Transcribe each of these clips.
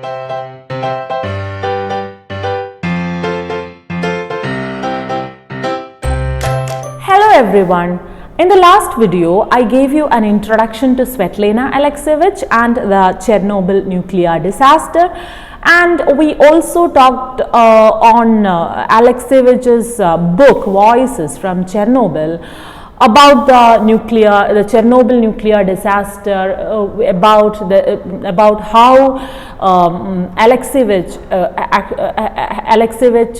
Hello everyone. In the last video, I gave you an introduction to Svetlana Alexievich and the Chernobyl nuclear disaster, and we also talked on Alexievich's book Voices from Chernobyl about the Chernobyl nuclear disaster, about how Alexievich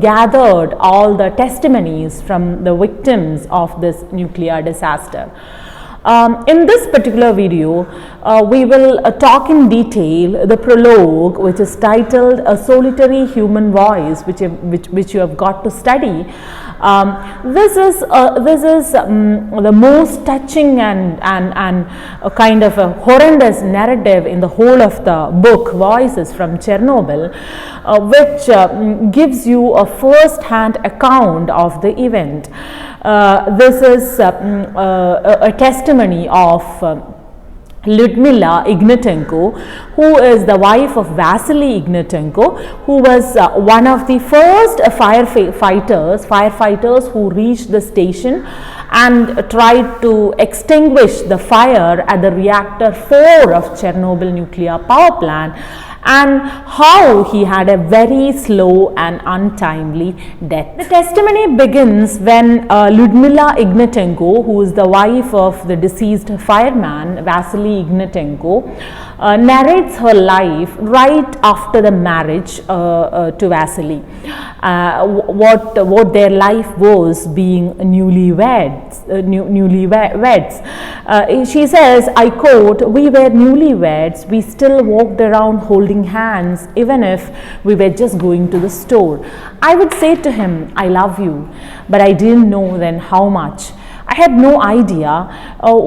gathered all the testimonies from the victims of this nuclear disaster. In this particular video, we will talk in detail the prologue, which is titled "A Solitary Human Voice," which you have got to study. This is the most touching and a kind of a horrendous narrative in the whole of the book Voices from Chernobyl, which gives you a first-hand account of the event. This is a testimony of Lyudmila Ignatenko, who is the wife of Vasily Ignatenko, who was one of the first firefighters who reached the station and tried to extinguish the fire at the reactor 4 of Chernobyl nuclear power plant, and how he had a very slow and untimely death. The testimony begins when Lyudmila Ignatenko, who is the wife of the deceased fireman Vasily Ignatenko, narrates her life right after the marriage to Vasily, what their life was being newlyweds. She says, I quote, "We were newlyweds, we still walked around holding hands even if we were just going to the store. I would say to him, I love you, but I didn't know then how much. I had no idea.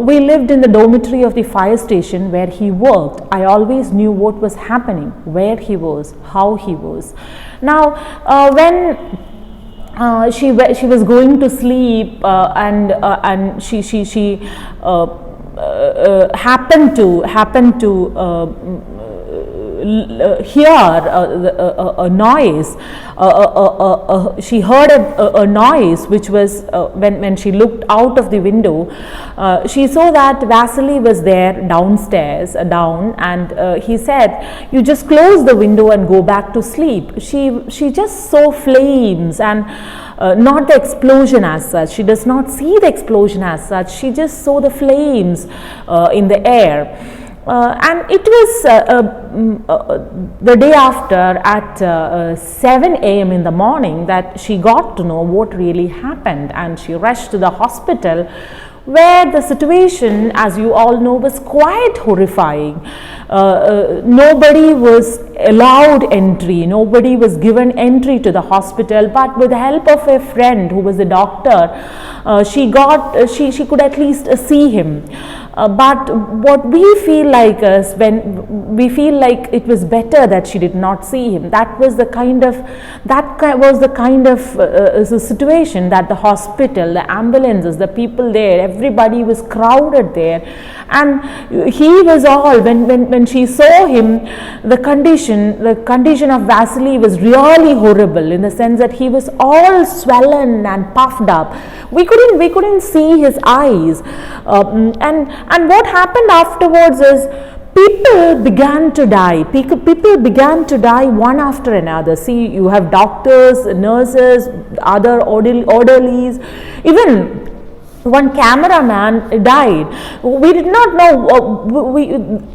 We lived in the dormitory of the fire station where he worked. I always knew what was happening, where he was, how he was." Now, when she was going to sleep and she happened to hear a noise. She heard a noise which was when she looked out of the window, she saw that Vasily was there downstairs and he said, "You just close the window and go back to sleep." She just saw flames and not the explosion as such. She does not see the explosion as such. She just saw the flames in the air. And it was the day after at 7 a.m. in the morning that she got to know what really happened, and she rushed to the hospital, where the situation, as you all know, was quite horrifying. Nobody was allowed entry, nobody was given entry to the hospital, but with the help of a friend who was a doctor, she could at least see him. But what we feel like is, when we feel like it was better that she did not see him, that was the kind of situation that the hospital, the ambulances, the people there, everybody was crowded there, and he was all, when she saw him, the condition of Vasily was really horrible, in the sense that he was all swollen and puffed up. We couldn't see his eyes, and what happened afterwards is people began to die. People began to die one after another. See, you have doctors, nurses, other orderlies, even one cameraman died. We did not know.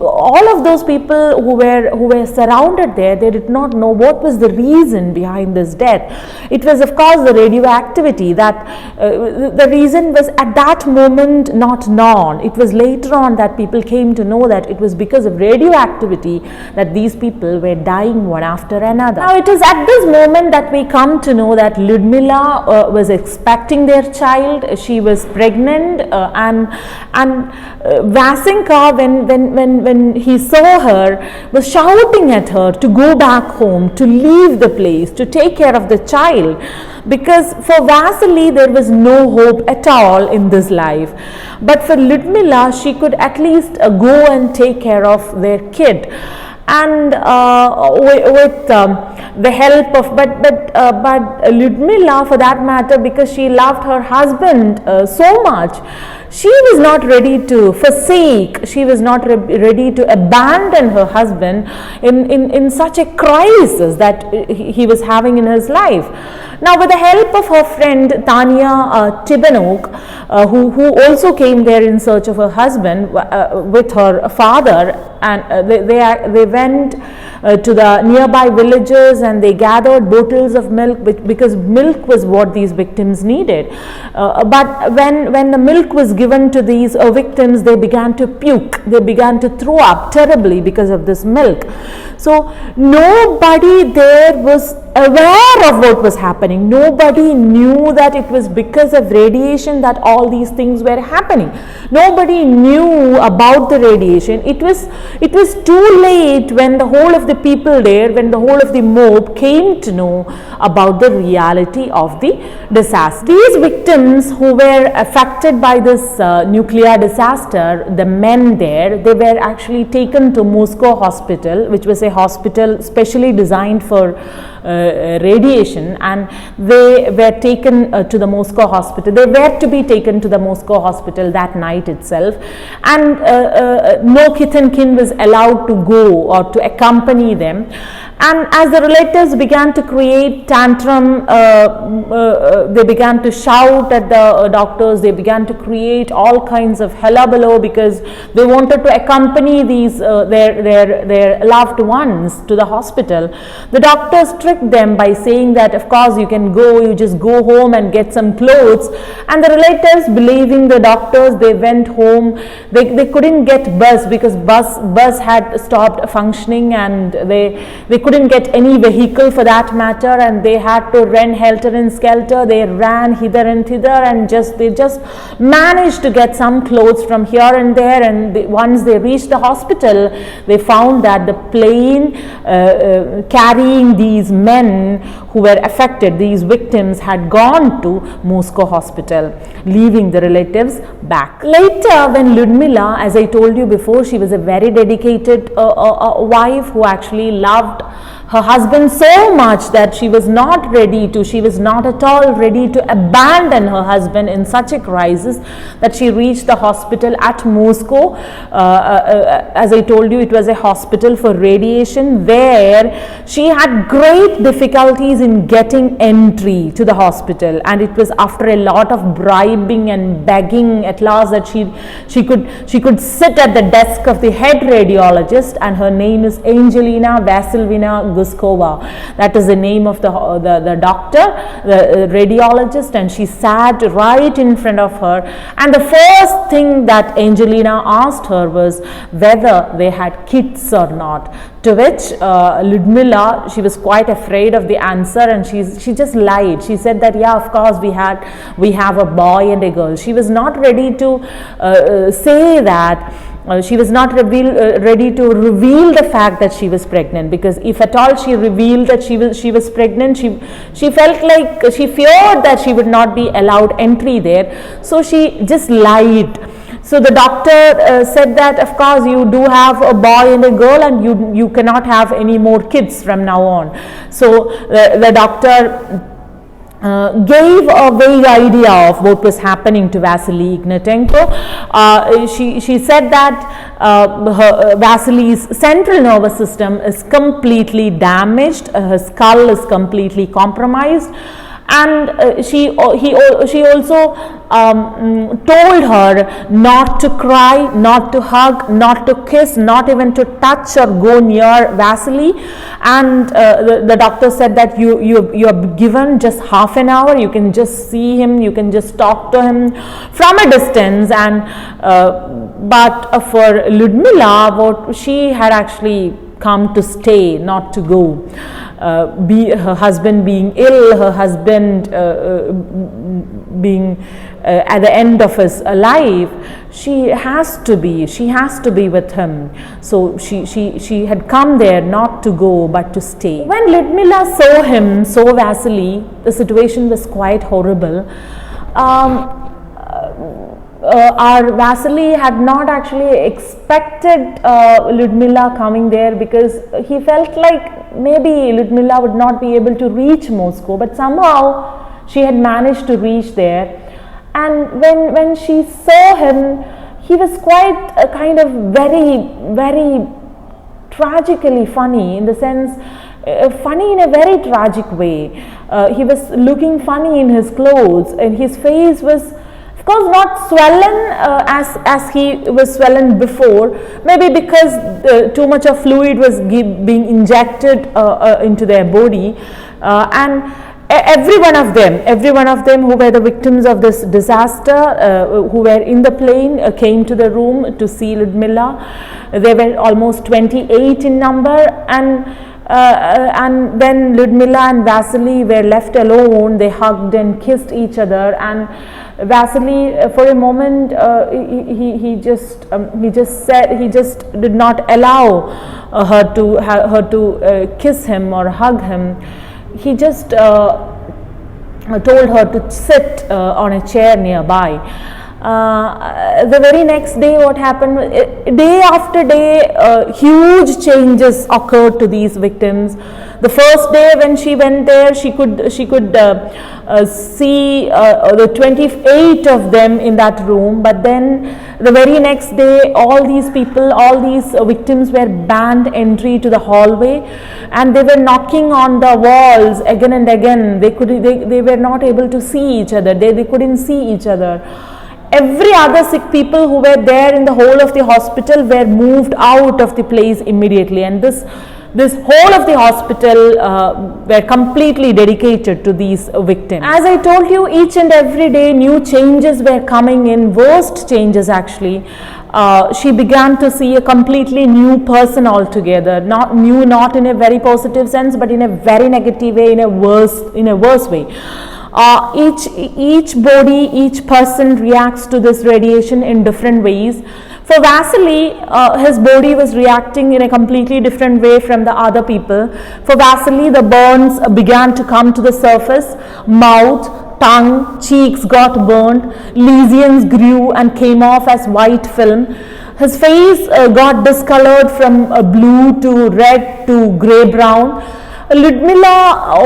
All of those people who were surrounded there, they did not know what was the reason behind this death. It was, of course, the radioactivity. That the reason was at that moment not known. It was later on that people came to know that it was because of radioactivity that these people were dying one after another. Now, it is at this moment that we come to know that Lyudmila was expecting their child. She was pregnant, and Vasenka, when he saw her, was shouting at her to go back home, to leave the place, to take care of the child, because for Vasily there was no hope at all in this life. But for Lyudmila, she could at least go and take care of their kid. and with the help of, but Ludmila, for that matter, because she loved her husband so much, she was not ready to forsake, she was not ready to abandon her husband in such a crisis that he was having in his life. Now, with the help of her friend Tanya Tibanok, who also came there in search of her husband with her father, and they went to the nearby villages, and they gathered bottles of milk, because milk was what these victims needed. But when the milk was given to these victims, they began to puke, they began to throw up terribly because of this milk. So nobody there was aware of what was happening. Nobody knew that it was because of radiation that all these things were happening. Nobody knew about the radiation. It was too late when the whole of the people there, when the whole of the mob came to know about the reality of the disaster. These victims who were affected by this nuclear disaster, the men there, they were actually taken to Moscow hospital, which was a hospital specially designed for radiation, and they were taken to the Moscow hospital. They were to be taken to the Moscow hospital that night itself, and no kith and kin was allowed to go or to accompany them. And as the relatives began to create tantrum, they began to shout at the doctors, they began to create all kinds of hullabaloo, because they wanted to accompany these their loved ones to the hospital. The doctors tricked them by saying that, of course, you can go, you just go home and get some clothes. And the relatives, believing the doctors, they went home. They couldn't get bus, because bus had stopped functioning, and they couldn't get any vehicle for that matter, and they had to run helter and skelter. They ran hither and thither, and they just managed to get some clothes from here and there. And once they reached the hospital, they found that the plane carrying these men who were affected, these victims, had gone to Moscow hospital, leaving the relatives back. Later, when Ludmila, as I told you before, she was a very dedicated wife who actually loved her husband so much that she was not at all ready to abandon her husband in such a crisis, that she reached the hospital at Moscow. As I told you, it was a hospital for radiation, where she had great difficulties in getting entry to the hospital, and it was after a lot of bribing and begging at last that she could sit at the desk of the head radiologist, and her name is Angelina Vasilievna Guskova. That is the name of the doctor, the radiologist, and she sat right in front of her. And the first thing that Angelina asked her was whether they had kids or not. To which Ludmila, she was quite afraid of the answer, and she just lied. She said that, yeah, of course we have a boy and a girl. She was not ready to say that. She was not ready to reveal the fact that she was pregnant, because if at all she revealed that she was pregnant, she felt like, she feared that she would not be allowed entry there. So she just lied. So the doctor said that, of course, you do have a boy and a girl, and you cannot have any more kids from now on. So the doctor gave a vague idea of what was happening to Vasily Ignatenko. She said that Vasily's central nervous system is completely damaged, her skull is completely compromised, and she also told her not to cry, not to hug, not to kiss, not even to touch or go near Vasily. And the doctor said that you are given just half an hour, you can just see him, you can just talk to him from a distance. And but for Ludmila, what she had actually come to stay, not to go. Her husband being ill, her husband being at the end of his life, she has to be with him. So she had come there not to go but to stay. When Ludmila saw Vasily, the situation was quite horrible. our Vasily had not actually expected Ludmilla coming there, because he felt like maybe Ludmilla would not be able to reach Moscow, but somehow she had managed to reach there. And when she saw him, he was quite a kind of very tragically funny, in the sense funny in a very tragic way. He was looking funny in his clothes, and his face was of course not swollen as he was swollen before, maybe because too much of fluid was being injected into their body, and every one of them who were the victims of this disaster, who were in the plane, came to the room to see Ludmilla. They were almost 28 in number, and when Ludmilla and Vasily were left alone, they hugged and kissed each other. And Vasily, for a moment, he just did not allow her to kiss him or hug him. He just told her to sit on a chair nearby. The very next day, what happened, day after day, huge changes occurred to these victims. The first day when she went there, she could see the 28 of them in that room, but then the very next day, all these victims were banned entry to the hallway, and they were knocking on the walls again and again. They were not able to see each other. They couldn't see each other. Every other sick people who were there in the whole of the hospital were moved out of the place immediately, and this whole of the hospital were completely dedicated to these victims. As I told you, each and every day new changes were coming in, worst changes actually. She began to see a completely new person altogether, not in a very positive sense, but in a very negative way, in a worse way. Each body, each person reacts to this radiation in different ways. For Vasily, his body was reacting in a completely different way from the other people. For Vasily, the burns began to come to the surface. Mouth, tongue, cheeks got burned. Lesions grew and came off as white film. His face got discolored from blue to red to grey brown. Ludmilla,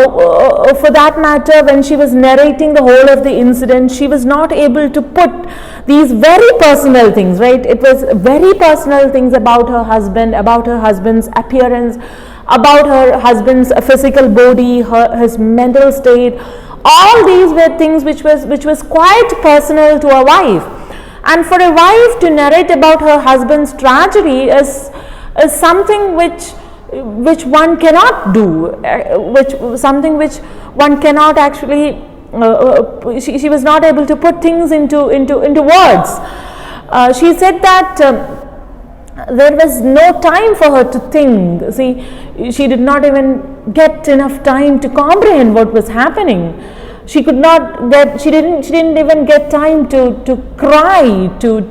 for that matter, when she was narrating the whole of the incident, she was not able to put these very personal things, right? It was very personal things about her husband, about her husband's appearance, about her husband's physical body, his mental state. All these were things which was quite personal to a wife. And for a wife to narrate about her husband's tragedy is something which one cannot do, something which one cannot actually. She was not able to put things into words. She said that there was no time for her to think. See, she did not even get enough time to comprehend what was happening. She could not get. She didn't even get time to cry, to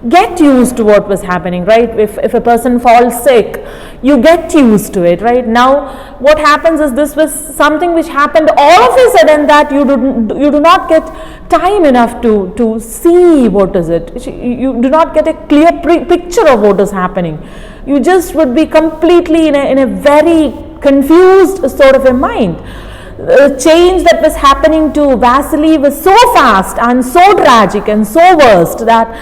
get used to what was happening, right? If a person falls sick, you get used to it, right? Now what happens is, this was something which happened all of a sudden, that you do not get time enough to see what is it. You do not get a clear picture of what is happening. You just would be completely in a very confused sort of a mind. The change that was happening to Vasily was so fast and so tragic and so worst that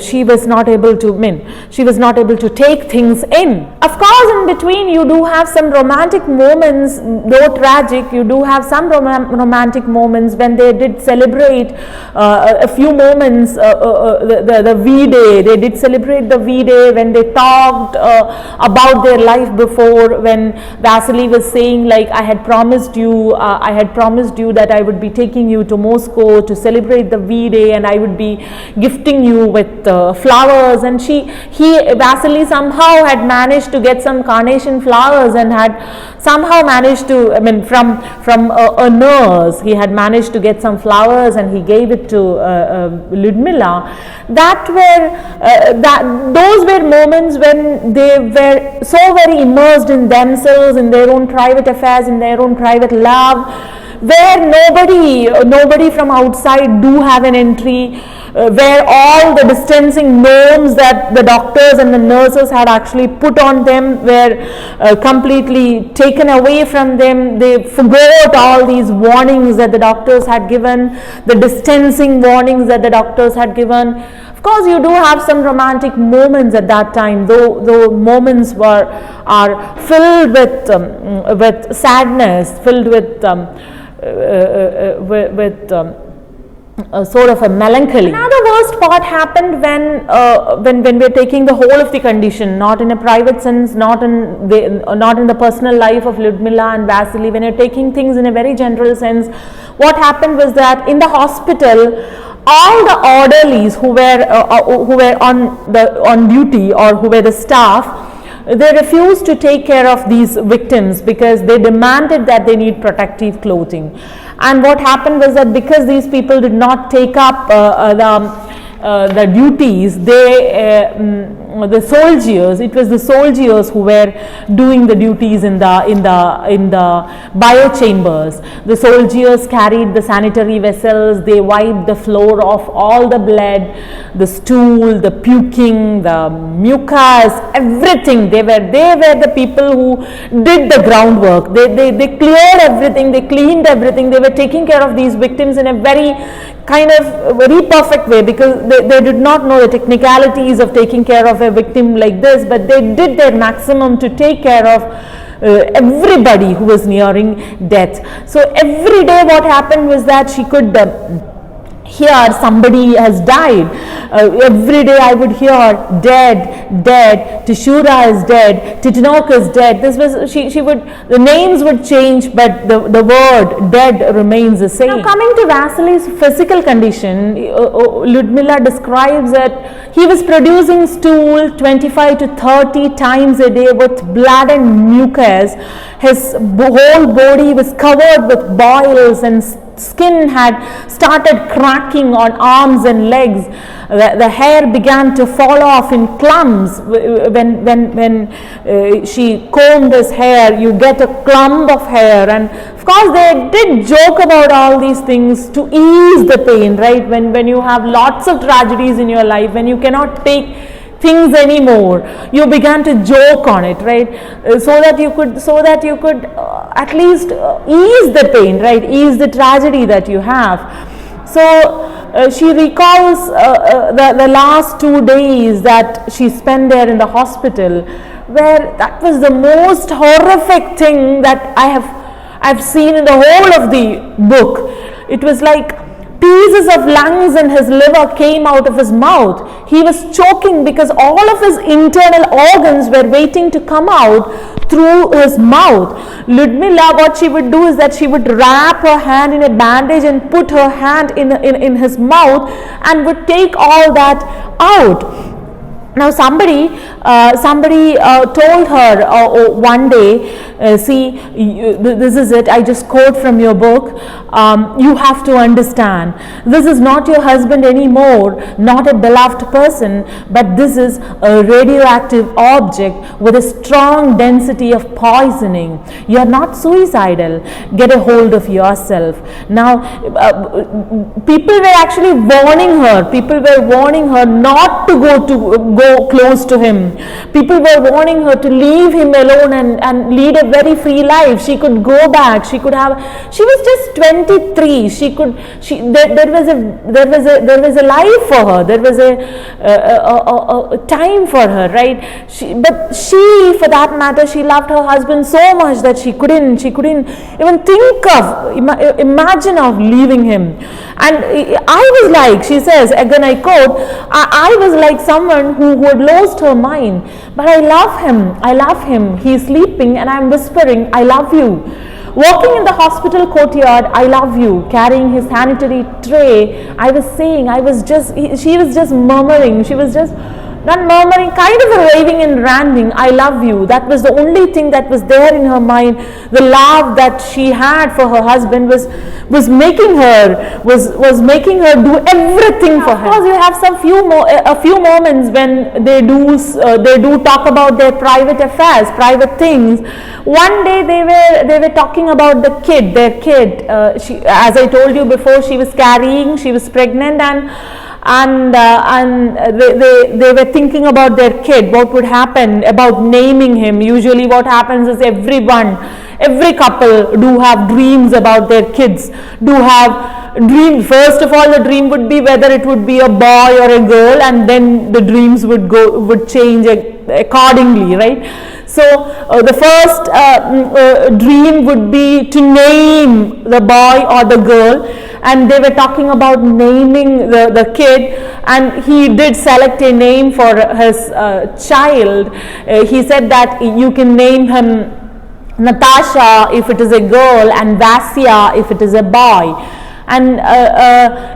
she was not able to take things in. Of course, in between you do have some romantic moments, though tragic. You do have some romantic moments when they did celebrate a few moments, the V-Day. They did celebrate the V-Day when they talked about their life before, when Vasily was saying, like, I had promised you that I would be taking you to Moscow to celebrate the V-Day, and I would be gifting you with flowers. And Vasily somehow had managed to get some carnation flowers, and had somehow managed to, from a nurse, he had managed to get some flowers, and he gave it to Ludmilla. Those were moments when they were so very immersed in themselves, in their own private affairs, in their own private love, where nobody from outside do have an entry, where all the distancing norms that the doctors and the nurses had actually put on them were completely taken away from them. They forgot all these warnings that the doctors had given, the distancing warnings that the doctors had given. Of course, you do have some romantic moments at that time, though moments are filled with sadness, filled with sort of a melancholy. Another worst part happened when we're taking the whole of the condition, not in a private sense, not in the personal life of Lyudmila and Vasily. When you're taking things in a very general sense, what happened was that in the hospital, all the orderlies who were on duty, or who were the staff, they refused to take care of these victims because they demanded that they need protective clothing. And what happened was that because these people did not take up the duties, the soldiers, it was the soldiers who were doing the duties in the bio chambers. The soldiers carried the sanitary vessels, they wiped the floor of all the blood, the stool, the puking, the mucus, everything. They were the people who did the groundwork. They cleared everything, they cleaned everything, they were taking care of these victims in a very kind of very perfect way, because they did not know the technicalities of taking care of a victim like this, but they did their maximum to take care of everybody who was nearing death. So every day what happened was that she could hear somebody has died. Every day I would hear dead, Tishura is dead, Titinok is dead. This was, she would, the names would change, but the word dead remains the same. Now coming to Vasily's physical condition, Lyudmila describes that he was producing stool 25 to 30 times a day with blood and mucus. His whole body was covered with boils, and skin had started cracking on arms and legs. The hair began to fall off in clumps. When she combed his hair, you get a clump of hair. And of course they did joke about all these things to ease the pain, right? When you have lots of tragedies in your life, when you cannot take things anymore, you began to joke on it, right? So that you could at least ease the pain, right? Ease the tragedy that you have. So she recalls the last 2 days that she spent there in the hospital, where that was the most horrific thing that I've seen in the whole of the book. It was like pieces of lungs and his liver came out of his mouth. He was choking because all of his internal organs were waiting to come out through his mouth. Lyudmila, what she would do is that she would wrap her hand in a bandage and put her hand in his mouth and would take all that out. Now somebody told her one day, see, this is it, I just quote from your book, you have to understand, this is not your husband anymore, not a beloved person, but this is a radioactive object with a strong density of poisoning. You are not suicidal, get a hold of yourself. Now people were actually warning her, not to go close to him. People were warning her to leave him alone and lead a very free life. She could go back. She was just 23. There was a life for her. There was a time for her, right? But for that matter, she loved her husband so much that she couldn't even imagine of leaving him. And I was like, she says, again I quote, I was like someone who had lost her mind, but I love him, he's sleeping and I'm whispering, I love you. Walking in the hospital courtyard, I love you, carrying his sanitary tray, I was saying, she was just murmuring, she was just not murmuring, kind of a raving and ranting, I love you. That was the only thing that was there in her mind. The love that she had for her husband was making her do everything for him. Of course, you have a few moments when they do talk about their private affairs, private things. One day they were talking about their kid. She, as I told you before, she was pregnant, and they were thinking about their kid, what would happen about naming him. Usually what happens is every couple do have dreams about their kids, do have dreams. First of all, the dream would be whether it would be a boy or a girl, and then the dreams would change accordingly, right? So the first dream would be to name the boy or the girl, and they were talking about naming the kid, and he did select a name for his child. He said that you can name him Natasha if it is a girl, and Vasya if it is a boy. And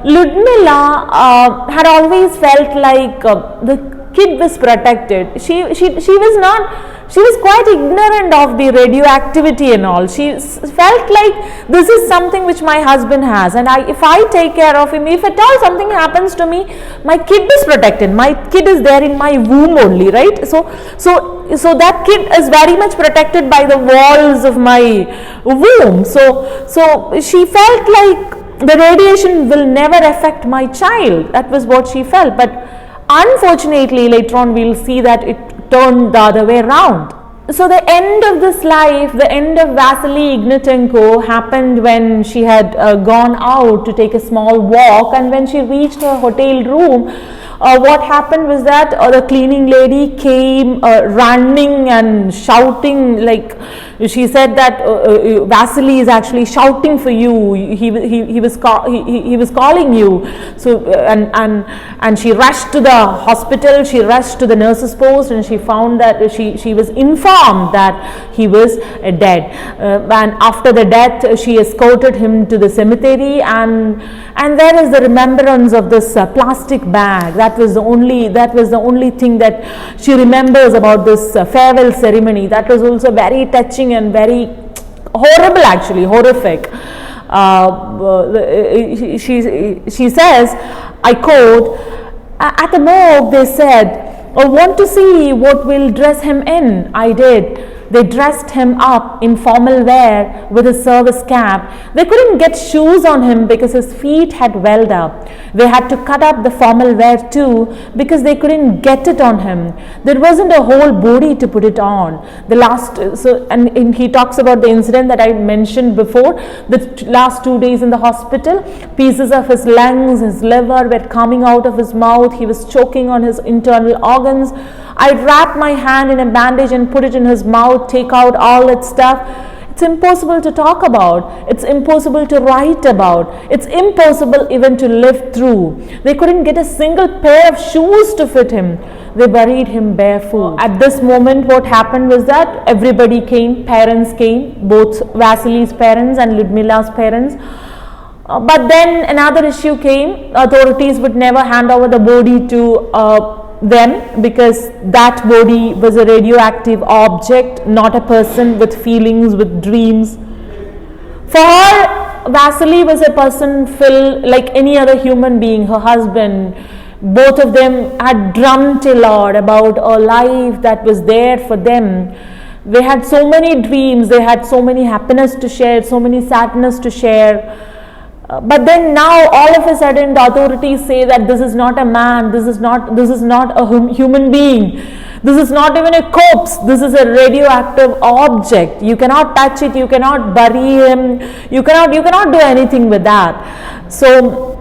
Ludmila had always felt like the kid was protected. She was quite ignorant of the radioactivity and all. She felt like this is something which my husband has, and if I take care of him, if at all something happens to me, my kid is protected. My kid is there in my womb only, right? So that kid is very much protected by the walls of my womb. So she felt like the radiation will never affect my child. That was what she felt. But unfortunately, later on we'll see that it turned the other way around. So the end of this life, the end of Vasily Ignatenko happened when she had gone out to take a small walk, and when she reached her hotel room, what happened was that the cleaning lady came running and shouting, like she said that Vasily is actually shouting for you. He was calling you. So and she rushed to the hospital. She rushed to the nurse's post, and she found that she was informed that he was dead. And after the death, she escorted him to the cemetery, and there is the remembrance of this plastic bag. That was the only thing that she remembers about this farewell ceremony. That was also very touching and very horrible, actually horrific. She says, I quote, at the morgue they said, I want to see what we'll dress him in. I did. They dressed him up in formal wear with a service cap. They couldn't get shoes on him because his feet had welled up. They had to cut up the formal wear too because they couldn't get it on him. There wasn't a whole body to put it on. And he talks about the incident that I mentioned before. The last 2 days in the hospital, pieces of his lungs, his liver were coming out of his mouth. He was choking on his internal organs. I'd wrap my hand in a bandage and put it in his mouth, take out all that stuff. It's impossible to talk about. It's impossible to write about. It's impossible even to live through. They couldn't get a single pair of shoes to fit him. They buried him barefoot. At this moment, what happened was that everybody came, parents came, both Vasily's parents and Ludmila's parents. But then another issue came. Authorities would never hand over the body to them because that body was a radioactive object, not a person with feelings, with dreams. For her, Vasily was a person filled like any other human being, her husband. Both of them had drummed a lot about a life that was there for them. They had so many dreams, they had so many happiness to share, so many sadness to share. But then now all of a sudden the authorities say that this is not a man, this is not a human being, this is not even a corpse, this is a radioactive object. You cannot touch it, you cannot bury him, you cannot do anything with that. So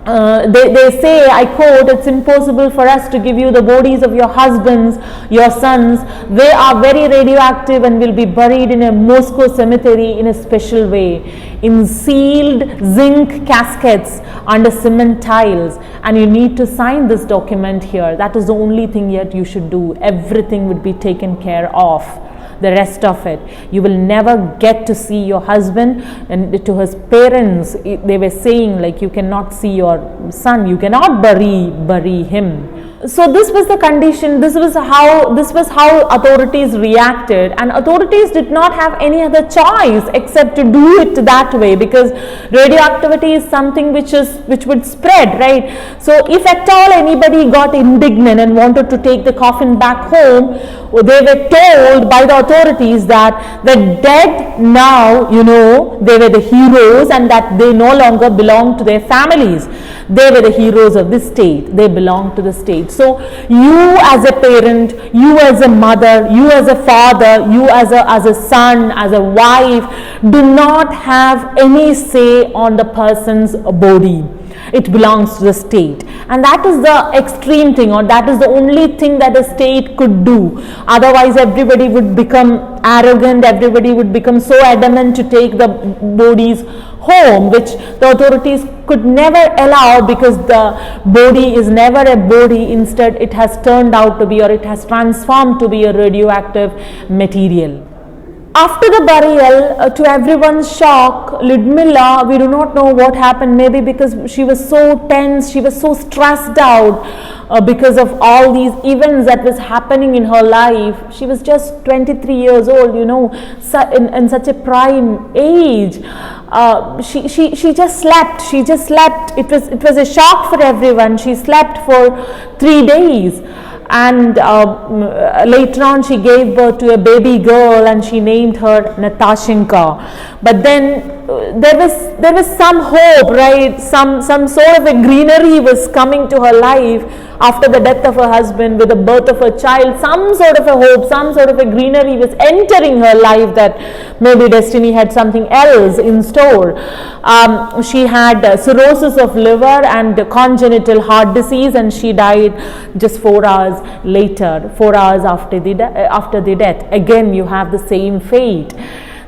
they say, I quote, it's impossible for us to give you the bodies of your husbands, your sons. They are very radioactive and will be buried in a Moscow cemetery in a special way, in sealed zinc caskets under cement tiles. And you need to sign this document here. That is the only thing yet you should do. Everything would be taken care of. The rest of it, you will never get to see your husband. And to his parents, they were saying like, you cannot see your son, you cannot bury him. So this was the condition, this was how authorities reacted, and authorities did not have any other choice except to do it that way, because radioactivity is something which would spread, right? So if at all anybody got indignant and wanted to take the coffin back home, they were told by the authorities that the dead now, they were the heroes, and that they no longer belong to their families. They were the heroes of the state. They belonged to the state. So you as a parent, you as a mother, you as a father, you as a son, as a wife, do not have any say on the person's body. It belongs to the state, and that is the extreme thing, or that is the only thing that the state could do. Otherwise everybody would become arrogant, everybody would become so adamant to take the bodies home, which the authorities could never allow, because the body is never a body. Instead it has turned out to be, or it has transformed to be, a radioactive material. After the burial, to everyone's shock, Ludmilla, we do not know what happened, maybe because she was so tense, she was so stressed out because of all these events that was happening in her life. She was just 23 years old, in such a prime age. She just slept. It was a shock for everyone. She slept for 3 days. And later on she gave birth to a baby girl, and she named her Natashenka. But then there was some hope, right? Some sort of a greenery was coming to her life after the death of her husband, with the birth of her child. Some sort of a hope, some sort of a greenery was entering her life, that maybe destiny had something else in store. She had cirrhosis of liver and congenital heart disease, and she died just 4 hours later, 4 hours after the death. Again, you have the same fate.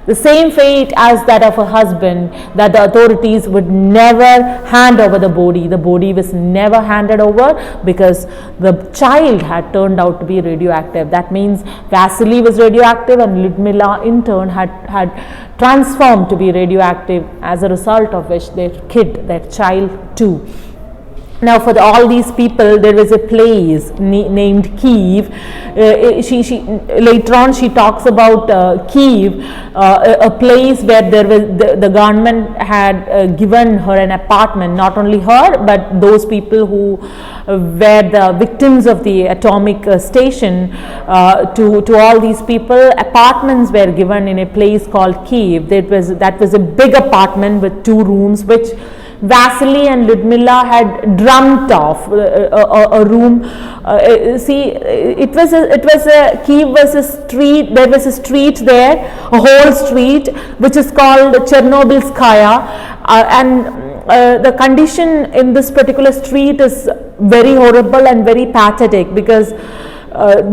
The same fate as that of her husband, that the authorities would never hand over the body. The body was never handed over because the child had turned out to be radioactive. That means Vasily was radioactive, and Ludmilla in turn had transformed to be radioactive, as a result of which their child too. Now, for all these people, there is a place named Kiev. She later on she talks about Kiev, a place where there was the government had given her an apartment. Not only her, but those people who were the victims of the atomic station. To all these people, apartments were given in a place called Kiev. That was a big apartment with 2 rooms, which Vasily and Ludmilla had dreamt of, a room. It was a Kiev was a street. There was a street there, a whole street, which is called Chernobylskaya, and the condition in this particular street is very horrible and very pathetic, because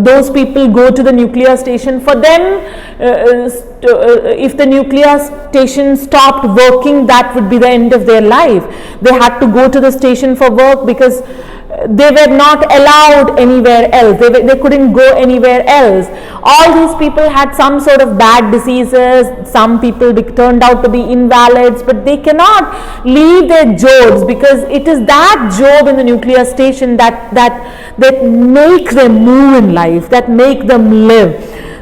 those people go to the nuclear station. For them, if the nuclear station stopped working, that would be the end of their life. They had to go to the station for work, because they were not allowed anywhere else. They couldn't go anywhere else. All these people had some sort of bad diseases. Some people turned out to be invalids, but they cannot leave their jobs, because it is that job in the nuclear station that make them move in life, that make them live.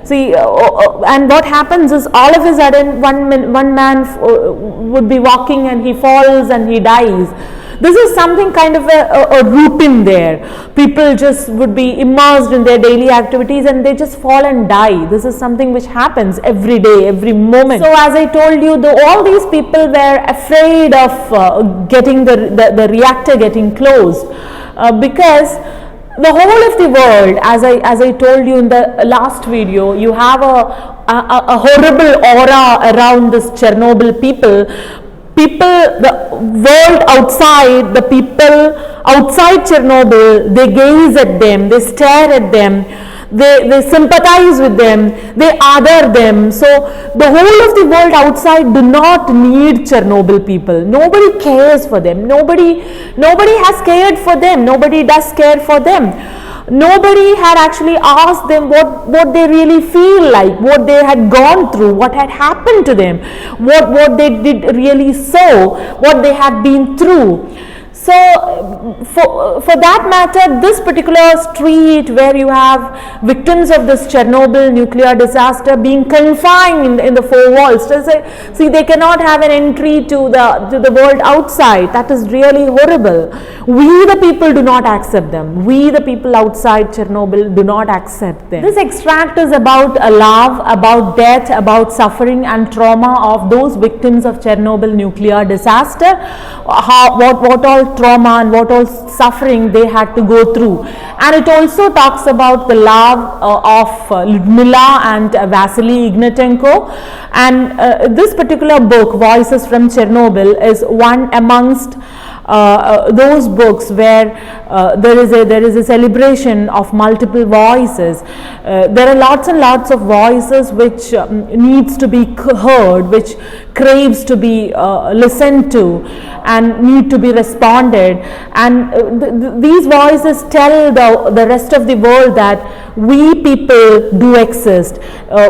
See, and what happens is, all of a sudden one man would be walking and he falls and he dies. This is something kind of a routine there. People just would be immersed in their daily activities and they just fall and die. This is something which happens every day, every moment. So as I told you, all these people were afraid of getting the reactor getting closed, because the whole of the world, as I told you in the last video, you have a horrible aura around this Chernobyl people. The world outside, the people outside Chernobyl, they gaze at them, they stare at them, they sympathize with them, they other them. So the whole of the world outside do not need Chernobyl people. Nobody cares for them. Nobody has cared for them. Nobody does care for them. Nobody had actually asked them what they really feel like, what they had gone through, what had happened to them, what they did really so, what they had been through. So for that matter, this particular street where you have victims of this Chernobyl nuclear disaster being confined in the four walls, see, they cannot have an entry to the world outside. That is really horrible. We the people do not accept them. We the people outside Chernobyl do not accept them. This extract is about love, about death, about suffering and trauma of those victims of Chernobyl nuclear disaster, what all trauma and what all suffering they had to go through. And it also talks about the love of Lyudmila and Vasily Ignatenko. And this particular book, Voices from Chernobyl, is one amongst those books where there is a celebration of multiple voices. There are lots and lots of voices which needs to be heard, which craves to be listened to and need to be responded, and these voices tell the rest of the world that we people do exist.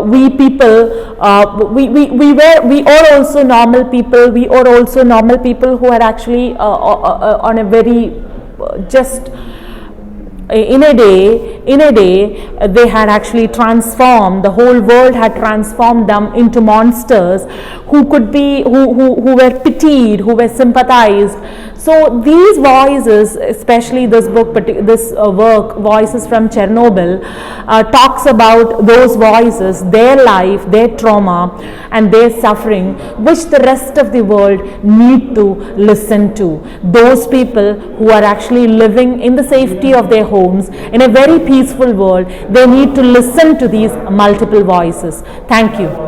We people, we are also normal people. We are also normal people who are actually on a very just in a day they had actually transformed, the whole world had transformed them into monsters who could be, who were pitied, who were sympathized. So these voices, especially this book, this work, Voices from Chernobyl, talks about those voices, their life, their trauma and their suffering, which the rest of the world need to listen to. Those people who are actually living in the safety of their homes in a very peaceful world, they need to listen to these multiple voices. Thank you.